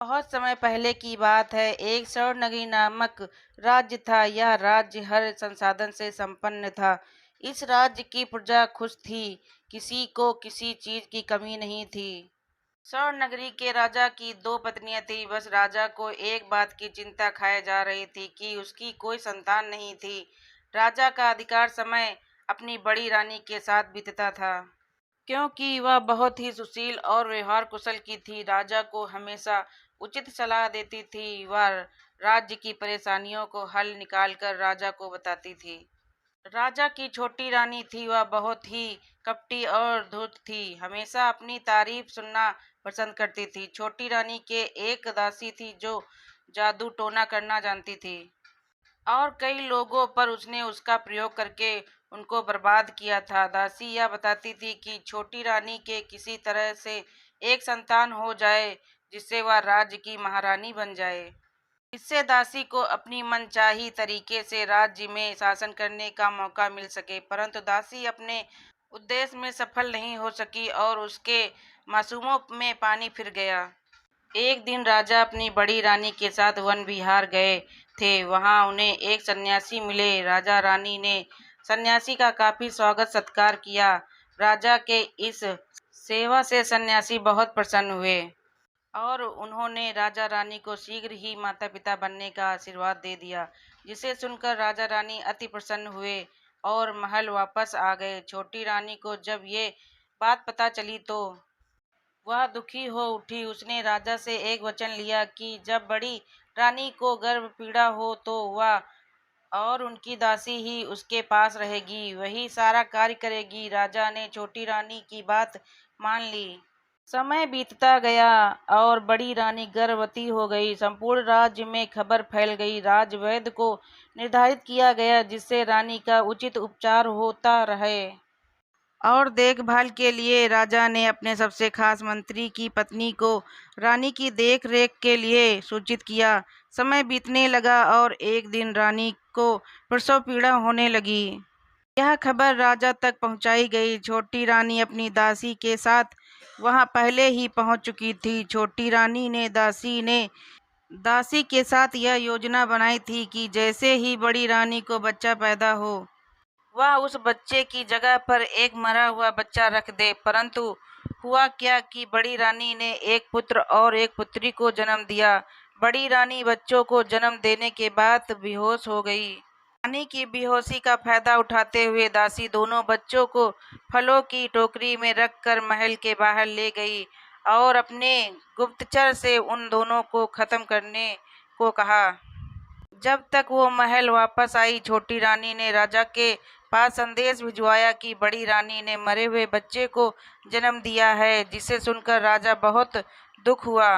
बहुत समय पहले की बात है। एक स्वर्णनगरी नामक राज्य था। यह राज्य हर संसाधन से संपन्न था। इस राज्य की प्रजा खुश थी। किसी को किसी चीज की कमी नहीं थी। स्वर्णनगरी के राजा की दो पत्नियां थी। बस राजा को एक बात की चिंता खाए जा रही थी कि उसकी कोई संतान नहीं थी। राजा का अधिकार समय अपनी बड़ी रानी के साथ बीतता था, क्योंकि वह बहुत ही सुशील और व्यवहार कुशल की थी। राजा को हमेशा उचित सलाह देती थी। वह राज्य की परेशानियों को हल निकालकर राजा को बताती थी। राजा की छोटी रानी थी। वह बहुत ही कपटी और धूर्त थी। हमेशा अपनी तारीफ सुनना पसंद करती थी। छोटी रानी के एक दासी थी जो जादू टोना करना जानती थी, और कई लोगों पर उसने उसका प्रयोग करके उनको बर्बाद किया था। दासी यह बताती थी कि छोटी रानी के किसी तरह से एक संतान हो जाए जिससे वह राज्य की महारानी बन जाए। इससे दासी को अपनी मनचाही तरीके से राज्य में शासन करने का मौका मिल सके। परंतु दासी अपने उद्देश्य में सफल नहीं हो सकी और उसके मासूमों में पानी फिर गया। एक दिन राजा अपनी बड़ी रानी के साथ वन विहार गए थे। वहां उन्हें एक सन्यासी मिले। राजा रानी ने सन्यासी का काफी स्वागत सत्कार किया। राजा के इस सेवा से सन्यासी बहुत प्रसन्न हुए और उन्होंने राजा रानी को शीघ्र ही माता पिता बनने का आशीर्वाद दे दिया, जिसे सुनकर राजा रानी अति प्रसन्न हुए और महल वापस आ गए। छोटी रानी को जब ये बात पता चली तो वह दुखी हो उठी। उसने राजा से एक वचन लिया कि जब बड़ी रानी को गर्भ पीड़ा हो तो वह और उनकी दासी ही उसके पास रहेगी, वही सारा कार्य करेगी। राजा ने छोटी रानी की बात मान ली। समय बीतता गया और बड़ी रानी गर्भवती हो गई। संपूर्ण राज्य में खबर फैल गई। राजवैद्य को निर्धारित किया गया जिससे रानी का उचित उपचार होता रहे, और देखभाल के लिए राजा ने अपने सबसे खास मंत्री की पत्नी को रानी की देख रेख के लिए सूचित किया। समय बीतने लगा और एक दिन रानी को प्रसव पीड़ा होने लगी। यह खबर राजा तक पहुंचाई गई। छोटी रानी अपनी दासी के साथ वहां पहले ही पहुंच चुकी थी। छोटी रानी ने दासी के साथ यह योजना बनाई थी कि जैसे ही बड़ी रानी को बच्चा पैदा हो वह उस बच्चे की जगह पर एक मरा हुआ बच्चा रख दे। परंतु हुआ क्या कि बड़ी रानी ने एक पुत्र और एक पुत्री को जन्म दिया। बड़ी रानी बच्चों को जन्म देने के बाद बेहोश हो गई। रानी की बेहोशी का फायदा उठाते हुए दासी दोनों बच्चों को फलों की टोकरी में रखकर महल के बाहर ले गई और अपने गुप्तचर से उन दोनों को खत्म करने को कहा। जब तक वो महल वापस आई, छोटी रानी ने राजा के पास संदेश भिजवाया कि बड़ी रानी ने मरे हुए बच्चे को जन्म दिया है, जिसे सुनकर राजा बहुत दुख हुआ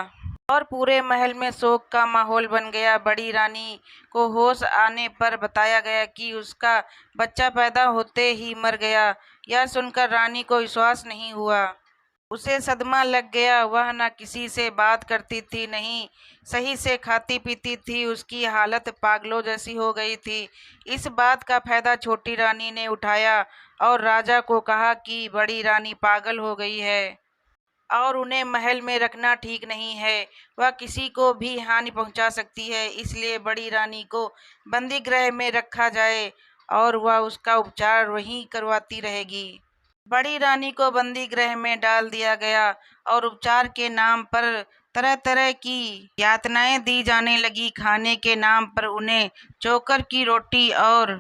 और पूरे महल में शोक का माहौल बन गया। बड़ी रानी को होश आने पर बताया गया कि उसका बच्चा पैदा होते ही मर गया। यह सुनकर रानी को विश्वास नहीं हुआ। उसे सदमा लग गया। वह न किसी से बात करती थी, नहीं सही से खाती पीती थी। उसकी हालत पागलों जैसी हो गई थी। इस बात का फायदा छोटी रानी ने उठाया और राजा को कहा कि बड़ी रानी पागल हो गई है और उन्हें महल में रखना ठीक नहीं है। वह किसी को भी हानि पहुंचा सकती है, इसलिए बड़ी रानी को बंदी गृह में रखा जाए और वह उसका उपचार वहीं करवाती रहेगी। बड़ी रानी को बंदी गृह में डाल दिया गया और उपचार के नाम पर तरह तरह की यातनाएं दी जाने लगी। खाने के नाम पर उन्हें चोकर की रोटी और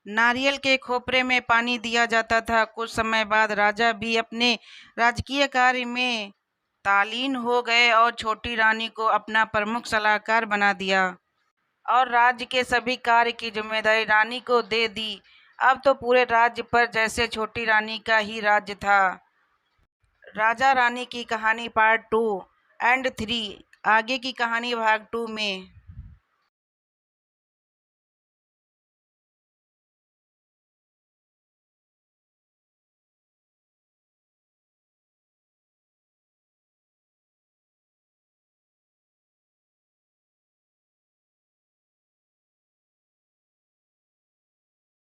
नारियल के खोपरे में पानी दिया जाता था। कुछ समय बाद राजा भी अपने राजकीय कार्य में तालीन हो गए और छोटी रानी को अपना प्रमुख सलाहकार बना दिया और राज्य के सभी कार्य की जिम्मेदारी रानी को दे दी। अब तो पूरे राज्य पर जैसे छोटी रानी का ही राज्य था। राजा रानी की कहानी पार्ट 2 एंड 3। आगे की कहानी भाग 2 में।